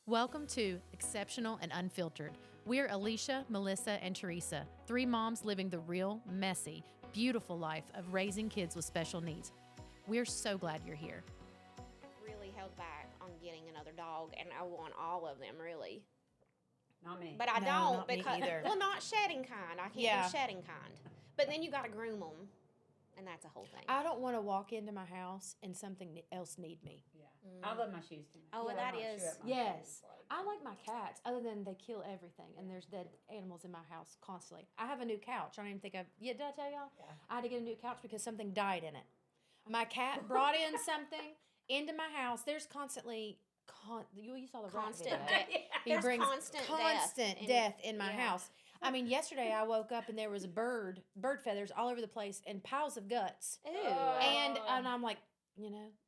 Welcome to Exceptional and Unfiltered. We're Alysha, Melissa, and Tereasa, three moms living the real, messy, beautiful life of raising kids with special needs. We're so glad you're here. Really held back on getting another dog, and I want all of them, really. Not me. But I No, don't not me because, either. well, not shedding kind. I can't do shedding kind. But then you got to groom them, and that's a whole thing. I don't want to walk into my house and something else need me. Yeah. I love my shoes too much. Oh, I that don't is- chew up my Yes. shoes, like- I like my cats, other than they kill everything, and there's dead animals in my house constantly. I have a new couch. I don't even think did I tell y'all? Yeah. I had to get a new couch because something died in it. My cat brought in something into my house. There's constantly, you saw the Constant rat video. death. He There's brings constant death in my yeah. house. I mean, yesterday I woke up and there was bird feathers all over the place and piles of guts. Ew. And I'm like,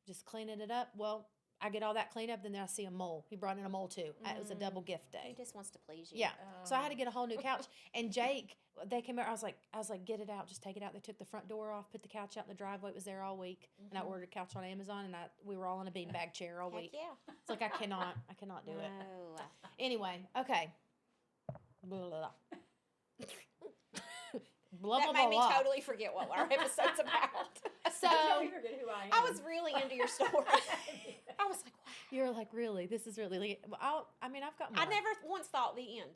just cleaning it up. Well, I get all that cleaned up, then I see a mole. He brought in a mole too. It was a double gift day. He just wants to please you. Yeah. So I had to get a whole new couch. And Jake, they came out. I was like, get it out, just take it out. They took the front door off, put the couch out in the driveway. It was there all week. And I ordered a couch on Amazon, and we were all in a beanbag chair all Heck week. yeah. It's like I cannot do it. No. Anyway, okay. Blah, blah, blah. Blah, That blah, made blah, me totally. totally forget what our episode's about. Tell me So forget who I am. I was really into your story. I was like, wow. you're like, really? This is really. Well, I've got more. I never once thought the end.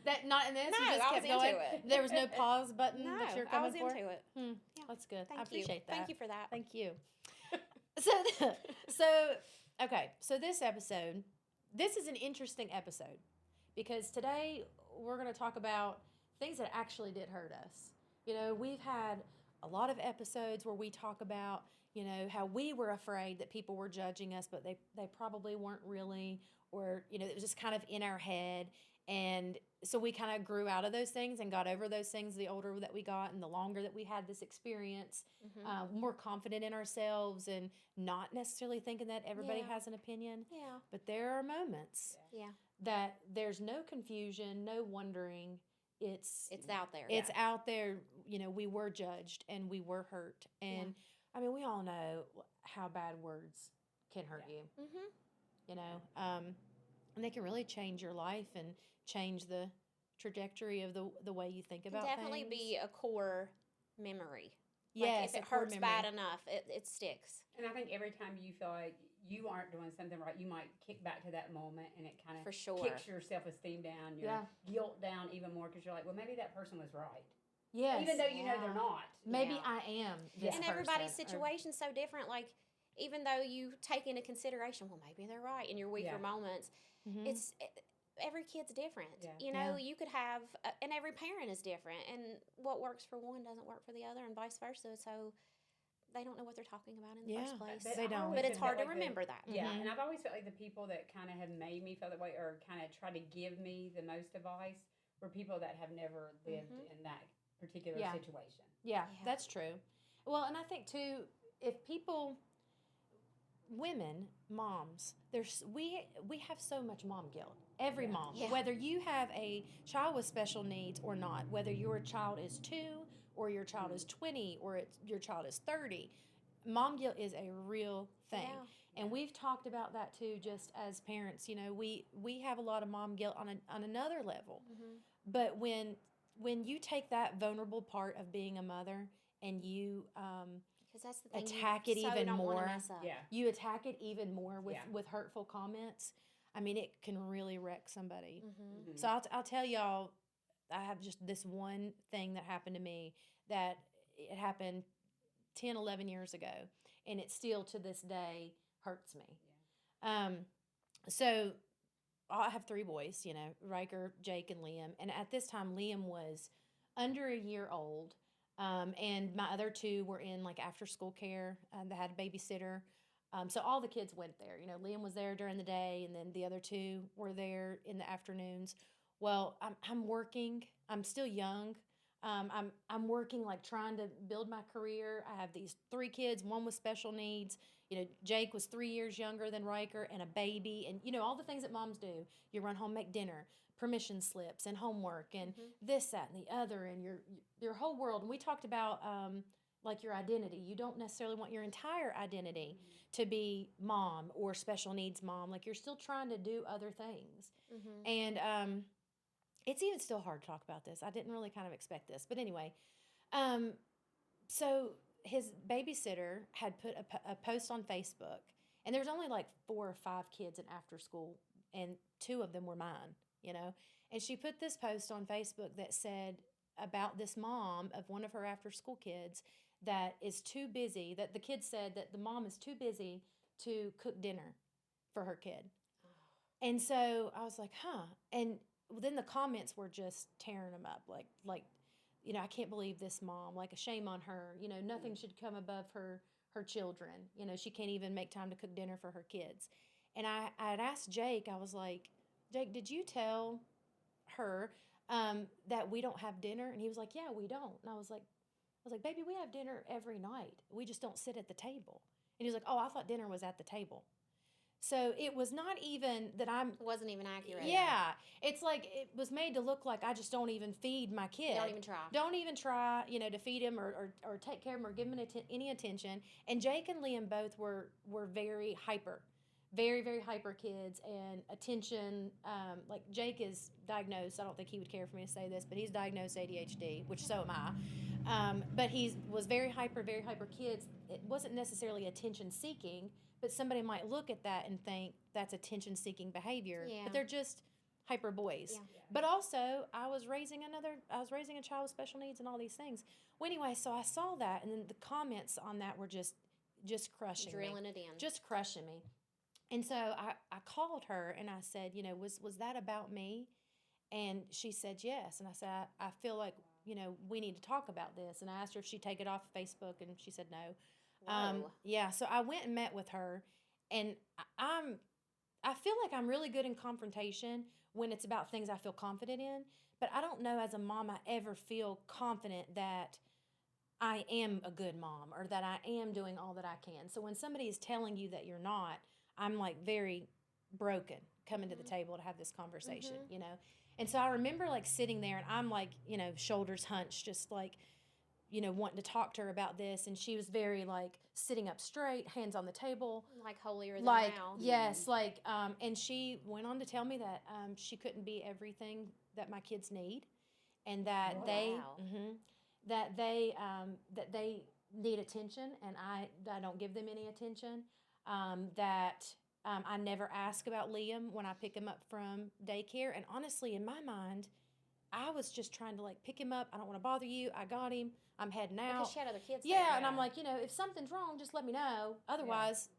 That not in this. No, you just I kept was into going. it. There was no pause button No, that you're I coming was for. into it. Yeah. That's good. Thank I appreciate you. that. Thank you for that. Thank you. So this episode, this is an interesting episode because today we're going to talk about things that actually did hurt us. We've had a lot of episodes where we talk about, how we were afraid that people were judging us, but they probably weren't really, or, it was just kind of in our head. And so we kind of grew out of those things and got over those things the older that we got and the longer that we had this experience, more confident in ourselves and not necessarily thinking that everybody Yeah. has an opinion. Yeah. But there are moments Yeah. that there's no confusion, no wondering. It's out there. It's out there. We were judged and we were hurt. And we all know how bad words can hurt you. Mm-hmm. And they can really change your life and change the trajectory of the way you think about Definitely things. be a core memory. Yes, Like if a it core hurts memory. bad enough, it sticks. And I think every time you feel like you aren't doing something right, you might kick back to that moment, and it kind of For sure. kicks your self-esteem down, your guilt down even more, because you're like, well, maybe that person was right. Yes. Even though you know they're not. Maybe Yeah. I am this And everybody's person, or- situation's so different. Like, even though you take into consideration, well, maybe they're right in your weaker Yeah. moments, every kid's different. Yeah. You you could have, and every parent is different, and what works for one doesn't work for the other, and vice versa. So they don't know what they're talking about in the first place. They don't. always But it's felt hard to like remember that. Yeah, and I've always felt like the people that kind of have made me feel that way, or kind of try to give me the most advice, were people that have never lived in that particular situation. Yeah, that's true. Well, and I think too, if people, women, moms, we have so much mom guilt. Every mom, Yeah. whether you have a child with special needs or not, whether your child is 2 or your child is 20 or your child is 30, mom guilt is a real thing. Yeah. And we've talked about that too, just as parents. We have a lot of mom guilt on another level. But when you take that vulnerable part of being a mother and you Because that's the thing. attack you it so even don't wanna more. mess up. Yeah. You attack it even more Yeah. with hurtful comments. It can really wreck somebody. Mm-hmm. So I'll tell y'all, I have just this one thing that happened to me that it happened 10, 11 years ago, and it still to this day hurts me. So I have 3 boys, Riker, Jake, and Liam. And at this time, Liam was under a year old. And my other 2 were in like after school care. They had a babysitter. So all the kids went there. Liam was there during the day, and then the other 2 were there in the afternoons. Well, I'm working. I'm still young. I'm working, like trying to build my career. I have these 3 kids, one with special needs. Jake was 3 years younger than Riker, and a baby, and all the things that moms do. You run home, make dinner, permission slips, and homework, and this, that, and the other, and your whole world. And we talked about like your identity. You don't necessarily want your entire identity to be mom or special needs mom. Like you're still trying to do other things. And it's even still hard to talk about this. I didn't really kind of expect this. But anyway, so his babysitter had put a post on Facebook, and there's only like 4 or 5 kids in after school, and 2 of them were mine, you know. And she put this post on Facebook that said about this mom of one of her after school kids that is too busy, that the kid said that the mom is too busy to cook dinner for her kid. And so I was like, huh. And then the comments were just tearing them up. Like, you know, I can't believe this mom, like a shame on her. You know, nothing should come above her children. You know, she can't even make time to cook dinner for her kids. And I had asked Jake, I was like, Jake, did you tell her that we don't have dinner? And he was like, yeah, we don't. And I was like, baby, we have dinner every night. We just don't sit at the table. And he was like, oh, I thought dinner was at the table. So it was not even that It wasn't even accurate. Yeah. It's like it was made to look like I just don't even feed my kid. Don't even try, you know, to feed him or take care of him or give him any attention. And Jake and Liam both were very hyper. Very, very hyper kids, and attention. Like Jake is diagnosed. I don't think he would care for me to say this, but he's diagnosed ADHD, which so am I. But he was very hyper kids. It wasn't necessarily attention seeking, but somebody might look at that and think that's attention seeking behavior. Yeah. But they're just hyper boys. Yeah. But also, I was raising a child with special needs and all these things. Well, anyway, so I saw that, and then the comments on that were just crushing Drilling me. it in. Just crushing me. And so I called her and I said, you know, was that about me? And she said yes. And I said, I feel like, you know, we need to talk about this. And I asked her if she'd take it off Facebook, and she said no. Yeah, so I went and met with her, and I feel like I'm really good in confrontation when it's about things I feel confident in, but I don't know as a mom I ever feel confident that I am a good mom or that I am doing all that I can. So when somebody is telling you that you're not, I'm like very broken coming to the table to have this conversation, you know? And so I remember like sitting there, and I'm like, you know, shoulders hunched, just like, you know, wanting to talk to her about this. And she was very like sitting up straight, hands on the table. Like holier than like, thou. Yes, like, and she went on to tell me that she couldn't be everything that my kids need, and that that they need attention, and I don't give them any attention. I never ask about Liam when I pick him up from daycare. And honestly, in my mind, I was just trying to like pick him up. I don't want to bother you. I got him. I'm heading out. Because she had other kids Yeah, there. and I'm like, you know, if something's wrong, just let me know. Otherwise,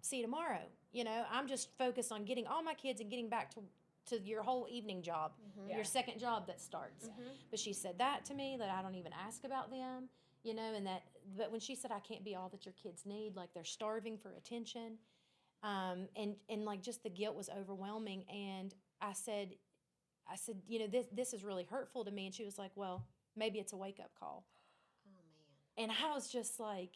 see you tomorrow. You know, I'm just focused on getting all my kids and getting back to your whole evening job, your second job that starts. But she said that to me, that I don't even ask about them, you know, but when she said I can't be all that your kids need, like they're starving for attention, and like just the guilt was overwhelming. And I said, you know, this is really hurtful to me. And she was like, well, maybe it's a wake-up call. Oh, man. And I was just like,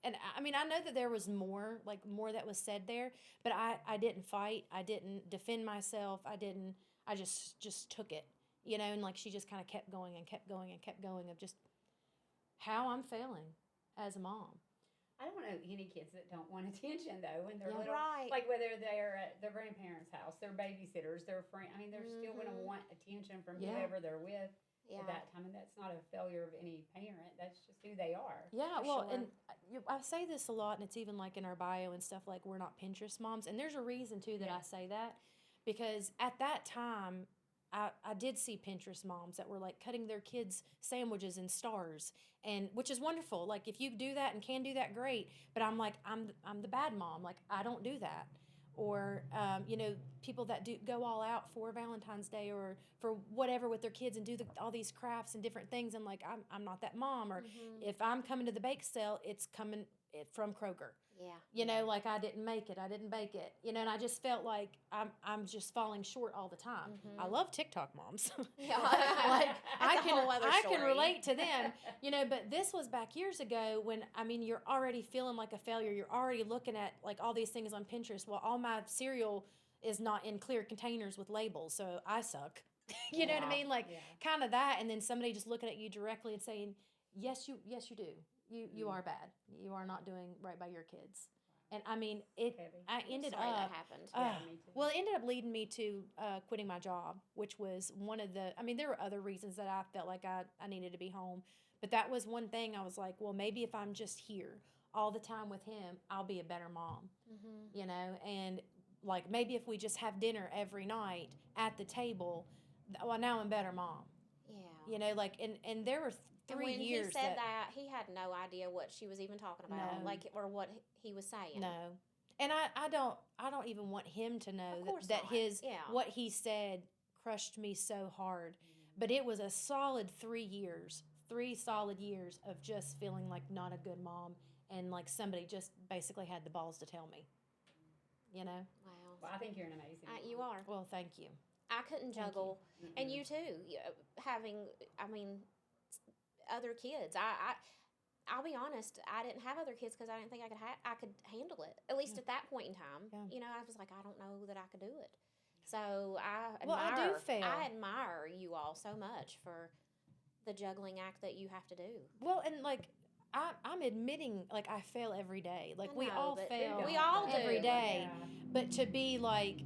and I mean, I know that there was more that was said there, but I didn't fight. I didn't defend myself. I just took it, you know, and like she just kind of kept going and kept going and kept going of just how I'm failing as a mom. I don't know any kids that don't want attention though when they're little. Right. Like whether they're at their grandparents' house, their babysitters, their friend. I mean, they're still going to want attention from whoever they're with at that time, and that's not a failure of any parent. That's just who they are. Yeah, well, and I say this a lot, and it's even like in our bio and stuff, like we're not Pinterest moms, and there's a reason too that I say that, because at that time, I did see Pinterest moms that were like cutting their kids' sandwiches in stars, and which is wonderful. Like if you do that and can do that, great. But I'm like, I'm the bad mom. Like I don't do that. Or you know, people that do go all out for Valentine's Day or for whatever with their kids and do all these crafts and different things. And like I'm not that mom. Or if I'm coming to the bake sale, it's coming from Kroger. Yeah. You know, like I didn't make it, I didn't bake it. You know, and I just felt like I'm just falling short all the time. I love TikTok moms. Yeah. Like I story. can relate to them. You know, but this was back years ago when, I mean, you're already feeling like a failure. You're already looking at like all these things on Pinterest. Well, all my cereal is not in clear containers with labels, so I suck. You know what I mean? Like kind of that, and then somebody just looking at you directly and saying, yes, you do. you are bad. You are not doing right by your kids. And I mean, it. Heavy. I ended Sorry up. that happened. Me too. Well, it ended up leading me to quitting my job, which was one of the. I mean, there were other reasons that I felt like I needed to be home, but that was one thing. I was like, well, maybe if I'm just here all the time with him, I'll be a better mom. You know, and like maybe if we just have dinner every night at the table, well, now I'm a better mom. Yeah. You know, like and there were And 3 when years he said that, he had no idea what she was even talking about, No. like, or what he was saying. No. And I don't even want him to know Of course that not. his Yeah. what he said crushed me so hard. But it was a solid 3 years, 3 solid years of just feeling like not a good mom and like somebody just basically had the balls to tell me. You know? Wow. Well, I think you're an amazing mom. You are. Well, thank you. I couldn't Thank juggle, and you too. Having, I mean, other kids. I'll be honest. I didn't have other kids because I didn't think I could handle it. At least at that point in time, Yeah. you know, I was like, I don't know that I could do it. So I Well, I do fail. I admire you all so much for the juggling act that you have to do. Well, and like I'm admitting like I fail every day. Like I we know, all but fail we all do. every day. Yeah. But to be like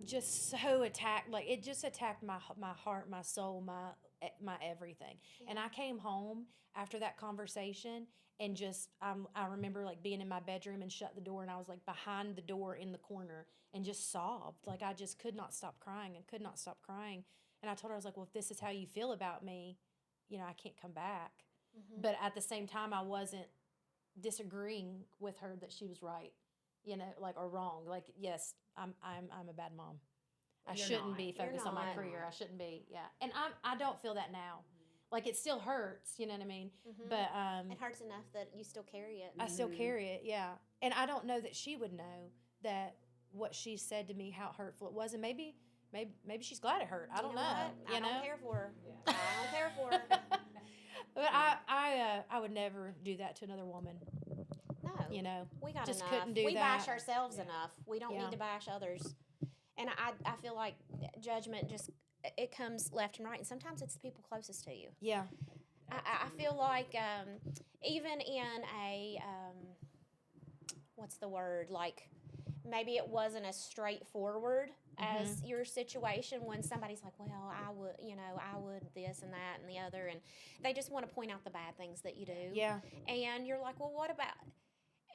just so attacked, like it just attacked my heart, my soul, my everything. Yeah. And I came home after that conversation and just I remember like being in my bedroom and shut the door and I was like behind the door in the corner and just sobbed. Like I just could not stop crying and could not stop crying. And I told her, I was like, well, if this is how you feel about me, you know, I can't come back. But at the same time, I wasn't disagreeing with her that she was right, you know, like or wrong. Like, yes, I'm a bad mom. I You're shouldn't not. be You're focused on my not. career. I shouldn't be. Yeah, and I don't feel that now. Like it still hurts, you know what I mean? But It hurts enough that you still carry it. I still carry it. Yeah, and I don't know that she would know that what she said to me, how hurtful it was, and maybe she's glad it hurt. I don't know. What? You I know? don't care for her. Yeah. I don't care for her. But I would never do that to another woman. No. You know, We got just enough. couldn't do we that. bash ourselves enough. We don't Yeah. need to bash others. And I feel like judgment just it comes left and right, and sometimes it's the people closest to you. Yeah. I feel like even in a what's the word, like maybe it wasn't as straightforward as your situation when somebody's like, well, I would this and that and the other, and they just want to point out the bad things that you do. Yeah. And you're like, well, what about?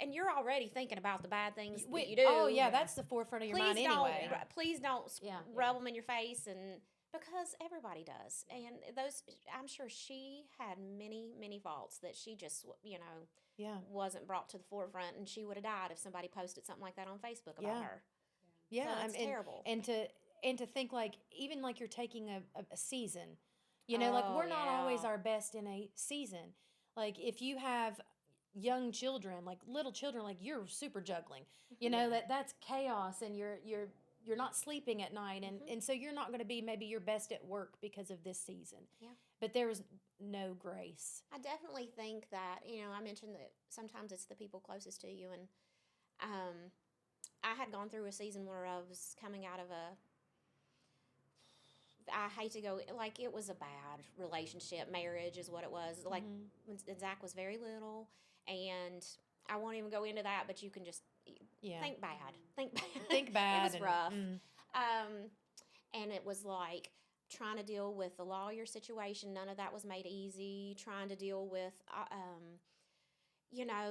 And you're already thinking about the bad things that you do. Oh yeah, that's the forefront of your mind anyway. Please don't Yeah. rub them in your face, and because everybody does. And those, I'm sure she had many faults that she just, Yeah. wasn't brought to the forefront, and she would have died if somebody posted something like that on Facebook about Yeah. her. Yeah, So it's terrible. And to think like even like you're taking a season, you know, like we're not always our best in a season. Like if you have young children, like little children, like you're super juggling, you know, that's chaos, and you're not sleeping at night, and so you're not going to be maybe your best at work because of this season. Yeah. But there was no grace. I definitely think that, I mentioned that sometimes it's the people closest to you, and I had gone through a season where I was coming out of I hate to go, like it was a bad relationship, marriage is what it was. Like when Zach was very little, and I won't even go into that, but you can just think bad. Think bad. It was rough. And it was like trying to deal with the lawyer situation. None of that was made easy. Trying to deal with,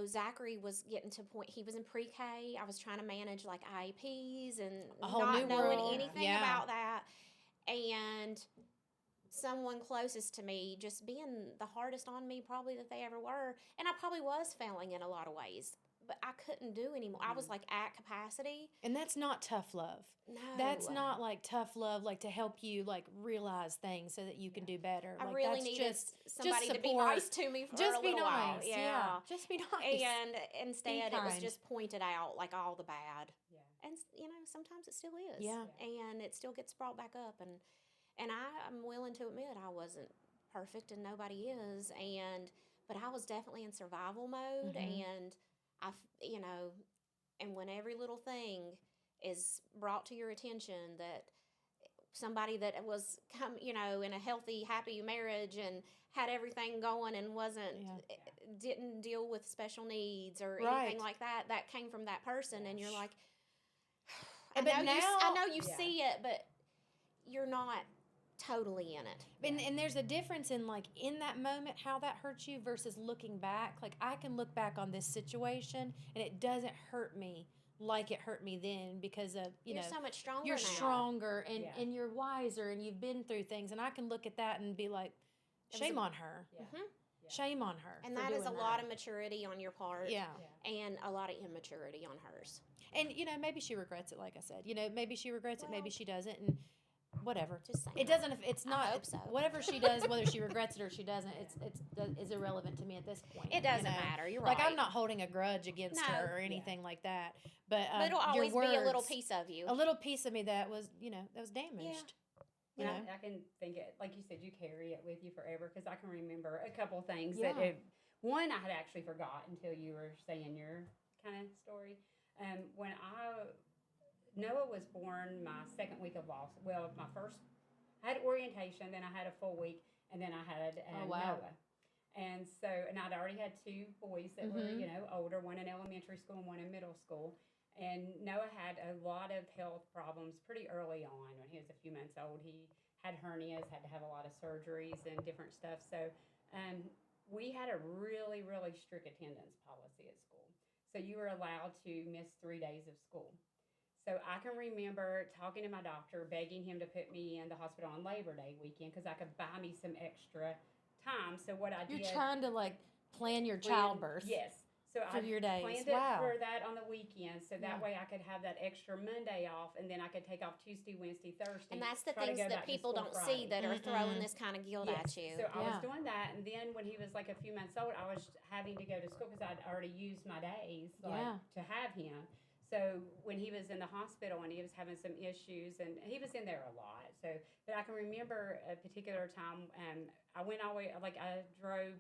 Zachary was getting to a point, he was in pre-K. I was trying to manage like IEPs and A whole not new knowing world. anything Yeah. about that. And someone closest to me just being the hardest on me probably that they ever were. And I probably was failing in a lot of ways, but I couldn't do anymore. I was like at capacity. And that's not tough love. No. That's not like tough love, like to help you like realize things so that you can do better. I like, really that's needed just somebody to be support. nice to me for Just a be little while. nice. Yeah. Just be nice. And instead, it was kind. just pointed out like all the bad. Yeah. And sometimes it still is. Yeah. And it still gets brought back up. And I'm willing to admit I wasn't perfect, and nobody is. But I was definitely in survival mode, and and when every little thing is brought to your attention, that somebody that was in a healthy, happy marriage and had everything going and wasn't didn't deal with special needs or Right. anything like that. That came from that person, and you're like, But now- I know you Yeah. see it, but you're not totally in it. And there's a difference in like in that moment how that hurts you versus looking back. Like I can look back on this situation and it doesn't hurt me like it hurt me then because of You're so much stronger you're now. stronger and Yeah. and you're wiser and you've been through things and I can look at that and be like, was shame a- on her, Yeah. Mhm. Yeah. shame on her. And for that is a doing lot that. of maturity on your part. Yeah. And a lot of immaturity on hers. And maybe she regrets it. Like I said, maybe she regrets it, maybe Well- she doesn't, and whatever. Just saying. It doesn't. It's I not. hope so. Whatever she does, whether she regrets it or she doesn't, it's is irrelevant to me at this point. It doesn't you know? matter. You're right. Like I'm not holding a grudge against No. her or anything like that. But, But it'll your always be a little words- piece of you. a little piece of me that was damaged. You And know? I can think it, like you said, you carry it with you forever because I can remember a couple things Yeah. one I had actually forgot until you were saying your kind of story. When Noah was born my second week of loss, well, I had orientation, then I had a full week, and then I had Oh, wow. Noah. And so, and I'd already had two boys that were, Mhm. older, one in elementary school and one in middle school. And Noah had a lot of health problems pretty early on when he was a few months old. He had hernias, had to have a lot of surgeries and different stuff. So we had a really, really strict attendance policy at school. So you were allowed to miss 3 days of school. So I can remember talking to my doctor, begging him to put me in the hospital on Labor Day weekend because I could buy me some extra time. So what I You're did, trying to like plan your plan- childbirth. yes. So for I your days. planned it Wow. for that on the weekend, so that Yeah. way I could have that extra Monday off, and then I could take off Tuesday, Wednesday, Thursday. And that's the try to things go that back to people school don't Friday. see that are throwing Mm-mm. this kind of guilt Yes. at you. So I Yeah. was doing that, and then when he was like a few months old, I was having to go to school because I'd already used my days Yeah. to have him. So when he was in the hospital and he was having some issues, and he was in there a lot. So, but I can remember a particular time, I went all the way, like I drove,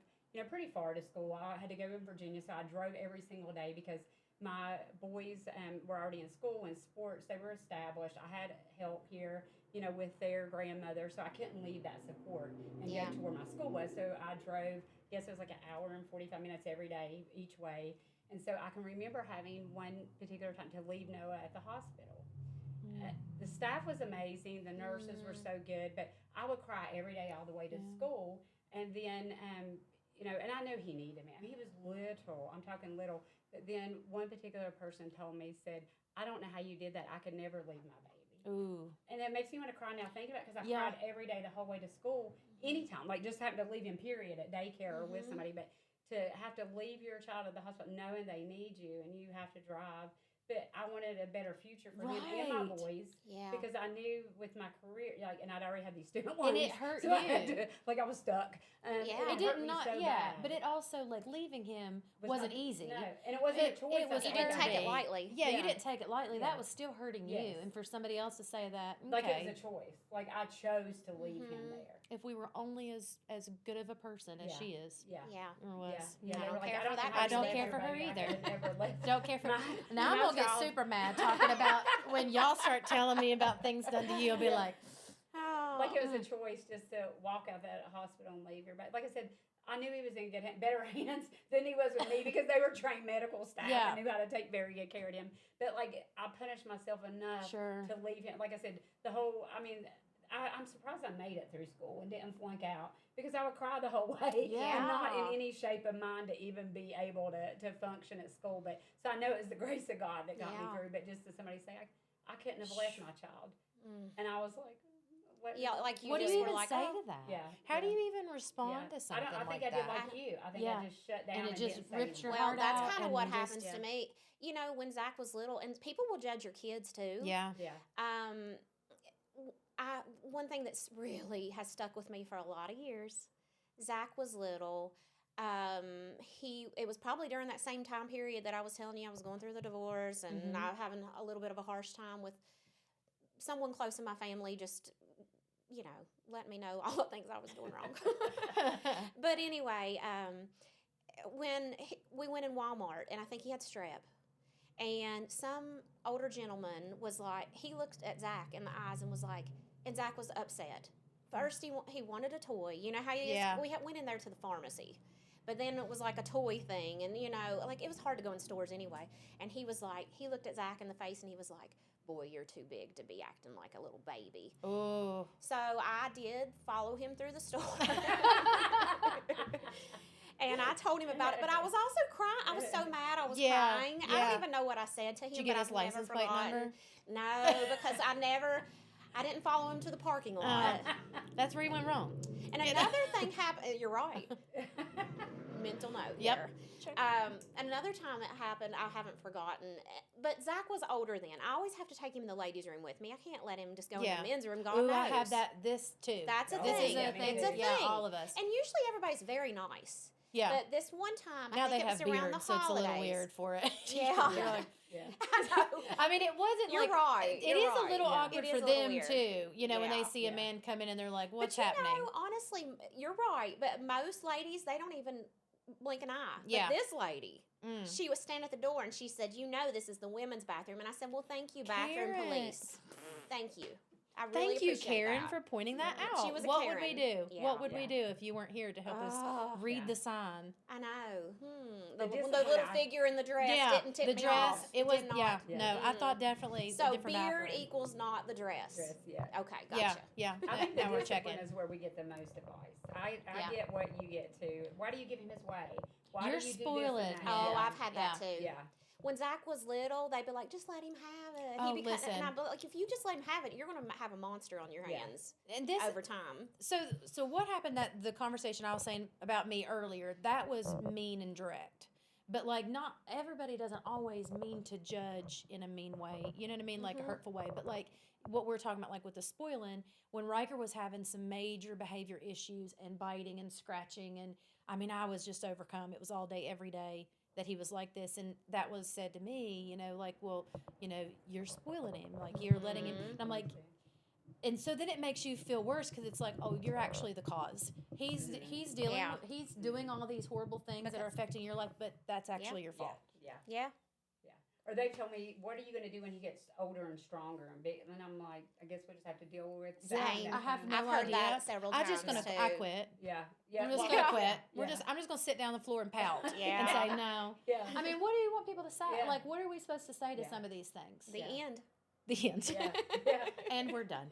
pretty far to school. I had to go in Virginia, so I drove every single day because my boys were already in school and sports. They were established. I had help here, with their grandmother, so I couldn't leave that support and Yeah. go to where my school was. So I drove, I guess it was like an hour and 45 minutes every day each way. And so I can remember having one particular time to leave Noah at the hospital. The staff was amazing. The nurses were so good, but I would cry every day all the way to Yeah. school. And then, and I knew he needed me. I mean, he was little. I'm talking little. But then one particular person told me, said, I don't know how you did that. I could never leave my baby. Ooh. And it makes me want to cry now thinking about it because I Yeah. cried every day the whole way to school, anytime. Like just having to leave him, period, at daycare or with somebody. But to have to leave your child at the hospital knowing they need you and you have to drive. But I wanted a better future for him and my Right. boys Yeah. because I knew with my career, and I'd already had these student loans. And it hurt so I had you. to, I was stuck. Yeah. It hurt did me not, so yeah. bad. But it also, like, leaving him Was wasn't not- easy. No, and it wasn't a choice. It was You didn't take it hurting. lightly. Yeah, you Yeah. didn't take it lightly. Yeah. That was still hurting you. Yes. And for somebody else to say that, okay, Like it was a choice. Like I chose to leave him there. if we were only as good of a person as Yeah. she is Yeah. Yeah. or was. Yeah, I they don't were like, care I for don't that know how I you don't left care your for her baby. I either. could've never left Don't care for my- Now I'm my going to get child. super mad talking about when y'all start telling me about things done to you. I'll be like, Oh. Like it was a choice just to walk out that hospital and leave your baby. Like I said, I knew he was in better hands than he was with me because they were trained medical staff Yeah. and knew how to take very good care of him. But like I punished myself enough sure. to leave him. Like I said, I'm surprised I made it through school and didn't flunk out because I would cry the whole way Yeah. and not in any shape of mind to even be able to function at school. But so I know it was the grace of God that got me Yeah. through. But just to somebody say, I couldn't have left my child, and I was like, what? Yeah, like you What do just you were even like, say oh. to that? Yeah. How do yeah. you even respond Yeah. to something I think like I did that? like you. I think Yeah. I just shut down And it just didn't say ripped your anything. Well, heart that's out kind of and what just- happens to me. When Zach was little, and people will judge your kids too. Yeah. Yeah. One thing that's really has stuck with me for a lot of years. Zach was little. It was probably during that same time period that I was telling you I was going through the divorce and Mhm. I was having a little bit of a harsh time with someone close in my family. Just let me know all the things I was doing wrong. But anyway, we went in Walmart, and I think he had strep. And some older gentleman was like, he looked at Zach in the eyes and was like, and Zach was upset. First, he wanted a toy. You know how he is? Yeah. We went in there to the pharmacy. But then it was like a toy thing, and like it was hard to go in stores anyway. And he was like, he looked at Zach in the face, and he was like, "Boy, you're too big to be acting like a little baby." Oh. So I did follow him through the store. And I told him about it, but I was also crying. I was so mad. I was crying. I don't even know what I said to him. Did you get but his I've license never plate forgotten. number? No, because I didn't follow him to the parking lot. That's where you went wrong. And another thing happened. You're right. Mental note. Yep. Here. Another time it happened, I haven't forgotten. But Zach was older then. I always have to take him in the ladies' room with me. I can't let him just go in the men's room. God Ooh, knows. I have this too. That's a This thing. is a thing. It's a thing. Yeah, all of us. And usually everybody's very nice. Yeah. But this one time, Now I think they it was have around beards, the so it's a holidays. little weird for it. Yeah. You're like, I know. I mean, it wasn't You're like right. It is a little Yeah. awkward It for is a little them weird. too. When they Yeah. see a man come in and they're like, "What's but happening?" Honestly, you're right. But most ladies, they don't even blink an eye. Yeah. But this lady, Mm. she was standing at the door and she said, "This is the women's bathroom." And I said, "Well, thank you, bathroom Karen. police. Thank you. I really Thank you, appreciate Karen, that." for pointing that Yeah. out. She was a What would we Karen. do? Yeah. What would we Yeah. do if you weren't here to help us read the sign? I know. The The discipline little I- figure in the dress didn't tip the me dress. off. It was did not. Yeah. No, I thought definitely a So different beard bathroom. equals not the dress. Dress, yeah. Okay, gotcha. Yeah. I think the Now we're discipline checking. is where we get the most advice. I Yeah. get what you get too. Why do you give him his way? Why You're do you spoiling do this and him. that? Oh, Yeah. I've had that too. Yeah. When Zach was little, they'd be like, "Just let him have it." Oh, And listen. I'd be like, "If you just let him have it, you're going to have a monster on your Yeah. hands And this over time." So what happened that the conversation I was saying about me earlier, that was mean and direct. But like not everybody doesn't always mean to judge in a mean way. You know what I mean? Like a hurtful way. But like what we're talking about like with the spoiling, when Riker was having some major behavior issues and biting and scratching and I mean I was just overcome. It was all day every day that he was like this and that was said to me, like, well, you're spoiling him. Like you're letting him and I'm like and so then it makes you feel worse because it's like, oh, you're actually the cause. He's dealing, Yeah. he's doing all these horrible things that are affecting your life, but that's actually your fault. Yeah. Yeah. Or they tell me, what are you going to do when he gets older and stronger and big? And then I'm like, I guess we just have to deal with that. Same. I have no I've heard idea. that several I times just gonna, too. I quit. Yeah. I'm just well, gonna quit. Yeah. I'm just gonna sit down on the floor and pout and Yeah. say no. Yeah. I mean, what do you want people to say? Yeah. Like, what are we supposed to say to Yeah. some of these things? The Yeah. end. The end. Yeah. Yeah. And we're done.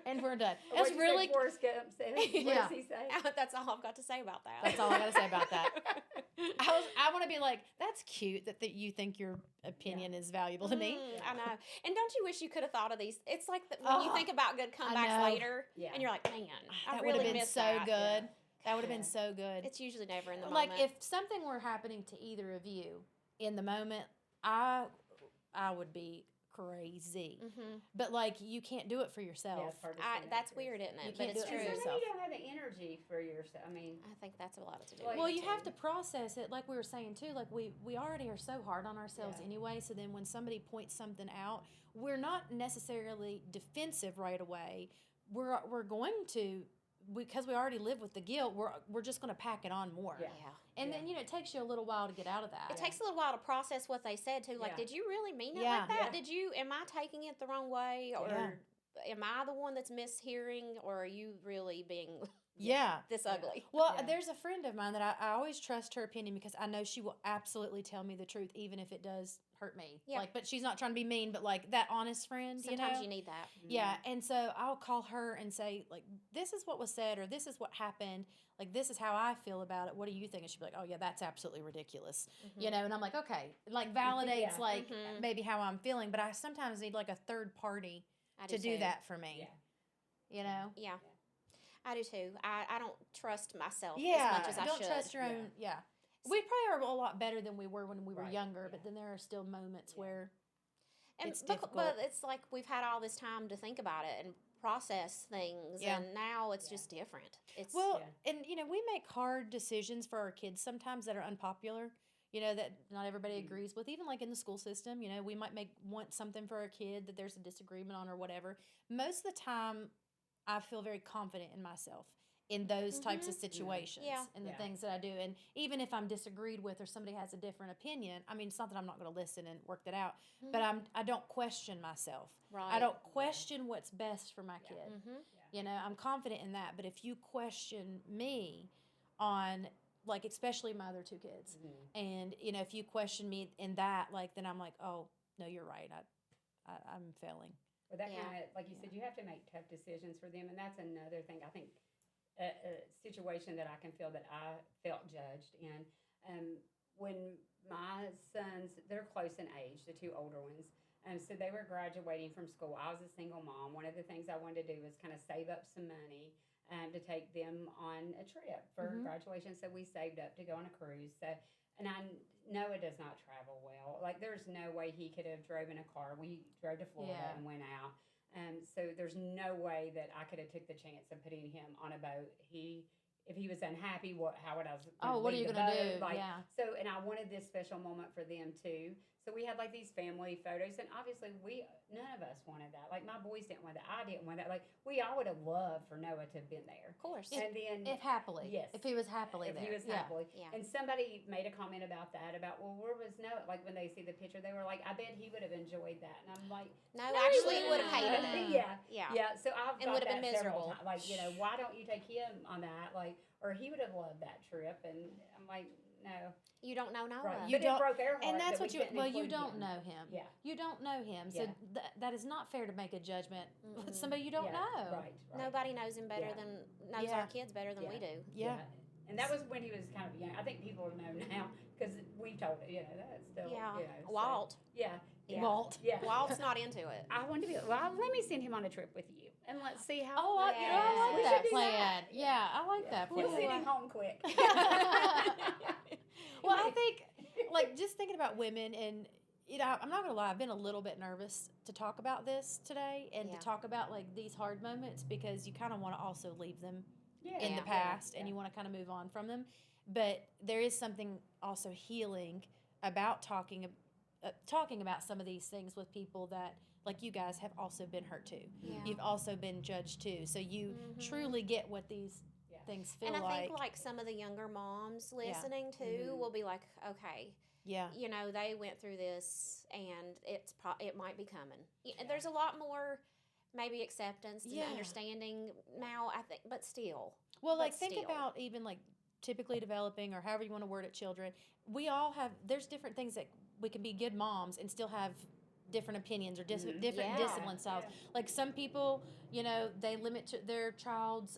And we're done. What That's did you say really. Forrest Gump said? What Yeah. does he say? That's all I've got to say about that. That's all I gotta say about that. I want to be like, that's cute that you think your opinion is valuable to me. I know. And don't you wish you could have thought of these? It's like when you Oh, think about good comebacks know. later, Yeah. and you're like, man, I That would really have been missed so that. good. That would have Yeah. been so good. It's usually never in the Like moment. if something were happening to either of you in the moment, I would be crazy. But like you can't do it for yourself. Yeah, it's hard to stand up That's for weird, yourself. isn't You it? But can't it's do it true. for And yourself. then you don't have the energy for yourself. I mean, I think that's a lot to do. Well, with Well, it, you have too. to process it, like we were saying too. Like we already are so hard on ourselves Yeah. anyway. So then when somebody points something out, we're not necessarily defensive right away. We're going to because we already live with the guilt. We're just going to pack it on more. Yeah. And Yeah. then it takes you a little while to get out of that. It takes a little while to process what they said too. Like, Yeah. did you really mean it Yeah. like that? Yeah. Am I taking it the wrong way, or Yeah. am I the one that's mishearing, or are you really being Yeah. this Yeah. ugly? Well, Yeah. there's a friend of mine that I always trust her opinion because I know she will absolutely tell me the truth, even if it does hurt me. Yeah. Like, but she's not trying to be mean, but like that honest friend, Sometimes you you know? need that. Yeah, and so I'll call her and say, like, this is what was said or this is what happened. Like, this is how I feel about it. What do you think? And she'll be like, oh, yeah, that's absolutely ridiculous. You know, and I'm like, okay. Like, validates, Yeah. like, Mhm. maybe how I'm feeling. But I sometimes need, like, a third party I to do too. that for me. Yeah. You know? Yeah. I do too. I don't trust myself Yeah. as much as I don't should. trust your own. Yeah. We probably are a lot better than we were when we were Right, younger, yeah. but then there are still moments where And it's but difficult. it's like we've had all this time to think about it and process things, Yeah. and now it's Yeah. just different. It's Well, Yeah. and you know, we make hard decisions for our kids sometimes that are unpopular, you know, that not everybody Mhm. agrees with. Even like in the school system, you know, we might want something for our kid that there's a disagreement on or whatever. Most of the time, I feel very confident in myself in those types of situations Yeah. and the Yeah. things that I do. And even if I'm disagreed with or somebody has a different opinion, I mean, it's not that I'm not going to listen and work that out, but I don't question myself. right. I don't question what's best for my kid. Mm-hmm. You know, I'm confident in that. But if you question me, on, like, especially my other 2 kids. And, you know, if you question me in that, like, then I'm like, oh, no, you're right. I'm failing. Well, that Yeah. kind of, like you said, you have to make tough decisions for them, and that's another thing. I think a situation that I can feel that I felt judged in. When my sons, they're close in age, the 2 older ones, so they were graduating from school. I was a single mom. One of the things I wanted to do was kind of save up some money to take them on a trip for graduation. So we saved up to go on a cruise. So, and I know it does not travel well. Like, there's no way he could have drove in a car. We drove to Florida and went out. So there's no way that I could have took the chance of putting him on a boat. If he was unhappy, how would I? What are you gonna do? Like, yeah. So, and I wanted this special moment for them too. So we had like these family photos, and obviously none of us wanted that. Like, my boys didn't want that. I didn't want that. Like, we all would have loved for Noah to have been there. Of course. And then If happily. Yes. If he was happily if there. he was happily. Yeah. And somebody made a comment about that, well, where was Noah? Like, when they see the picture, they were like, I bet he would have enjoyed that. And I'm like, No, actually, he would have hated wouldn't. it. Yeah. Yeah. So I've And thought would have been that several miserable. times. Like, you know, why don't you take him on that? Like, or he would have loved that trip. And I'm like, no. You don't know Noah. Right. You But don't- it broke their heart. And that's that what we you, couldn't well, you include don't him. know him. Yeah. You don't know him. So Yeah. that is not fair to make a judgment with Mm-mm. somebody you don't Yeah, know. Right. Nobody knows him better Yeah. knows Yeah. our kids better than we do. Yeah. And that was when he was kind of young. I think people know now because we told it, you know, that's still, Yeah. you know. So, Walt. yeah. Walt. Yeah. Walt's not into it. I wanted to be, let me send him on a trip with you and let's see how. Oh, I, Yes. I We like should that do plan. that. Yeah, I like that plan. We'll send him home quick. Well, I think, like, just thinking about women, and, you know, I'm not going to lie, I've been a little bit nervous to talk about this today and Yeah. to talk about, like, these hard moments because you kind of want to also leave them Yeah. in the Yeah. past and you want to kind of move on from them. But there is something also healing about talking about some of these things with people that, like, you guys have also been hurt too. Yeah. You've also been judged too. So you Mhm. truly get what these Yeah. things feel And I like. think, like, some of the younger moms listening too Mhm. will be like, okay, Yeah. you know, they went through this and it might be coming. Yeah. There's a lot more maybe acceptance and Yeah. understanding now, I think, but still. Well, like, But think still. about even, like, typically developing or however you want to word it, children. We all have, there's different things that we can be good moms and still have different opinions or different Yeah. discipline styles. Yeah. Like, some people, you know, they limit their child's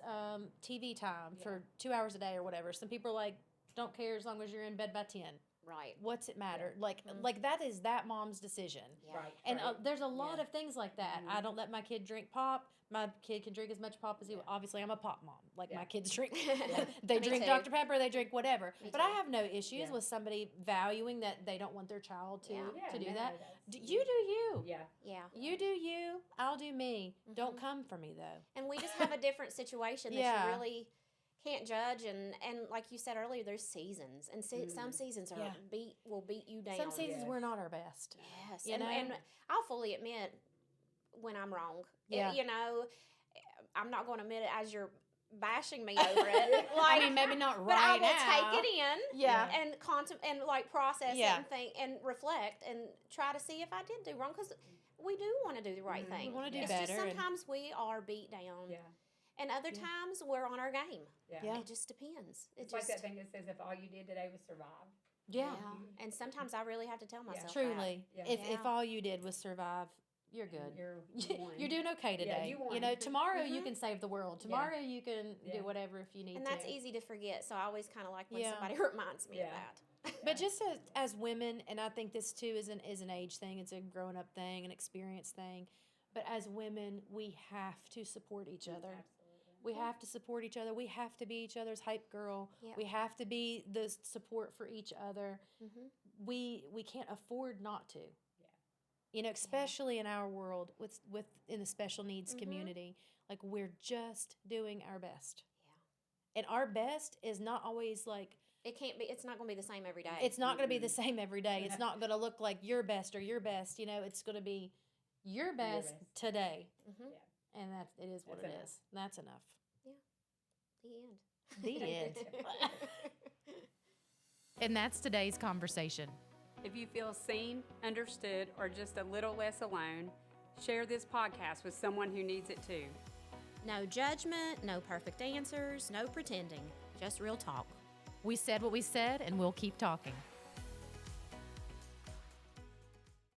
TV time for 2 hours a day or whatever. Some people are like, don't care as long as you're in bed by 10. Right. What's it matter? Yeah. Like, Mhm. like that is that mom's decision. Yeah. Right. And right. there's a lot Yeah. of things like that. Mhm. I don't let my kid drink pop. My kid can drink as much pop as he. Yeah. Obviously, I'm a pop mom. Like, Yeah. my kids drink. Yeah. They Me drink too. Dr Pepper. They drink whatever. Me But I too. have no issues Yeah. with somebody valuing that they don't want their child to Yeah. Yeah, to do no, that. that's- You do you. Yeah. Yeah. You do you. I'll do me. Don't Mhm. come for me though. And we just have a different situation that Yeah. you really can't judge, and like you said earlier, there's seasons, and some seasons are Yeah. will beat you down. Some seasons Yes. we're not our best. Yes, You and, know? and I'll fully admit when I'm wrong. Yeah. You know, I'm not going to admit it as you're bashing me over it. I mean, maybe not but I right will now. take it in. Yeah. And and like process Yeah. it and think and reflect and try to see if I did do wrong, because we do want to do the right Mhm. thing. We wanna do it's better just and- sometimes we are beat down, Yeah. and other Yeah. times we're on our game. Yeah. Yeah. It just depends. It It's like just that thing that says if all you did today was survive. Yeah. And sometimes I really have to tell myself that. Truly. Yeah. If Yeah. all you did was survive, you're good. You won. You're doing okay today. you won. know, tomorrow you Mhm. can save the world. Tomorrow you can Yeah. do whatever if you need And to. that's easy to forget, so I always kind of like when Yeah. somebody reminds me of Yeah. that. But just as women, and I think this too is an age thing. It's a growing up thing, an experience thing. But as women, we have to support each other. Absolutely. We have to support each other. We have to be each other's hype girl. Yep. We have to be the support for each other. Mhm. We can't afford not to. You know, especially in our world with in the special needs Mhm. community, like, we're just doing our best. And our best is not always like, It can't be. It's not going to be the same every day. it's not going to be the Mm-mm. same every day. It's not going to look like your best or your best. You know, it's going to be your best best. today. Mhm. And it is what That's it enough. is. That's enough. The end. The end. And that's today's conversation. If you feel seen, understood, or just a little less alone, share this podcast with someone who needs it too. No judgment, no perfect answers, no pretending. Just real talk. We said what we said, and we'll keep talking.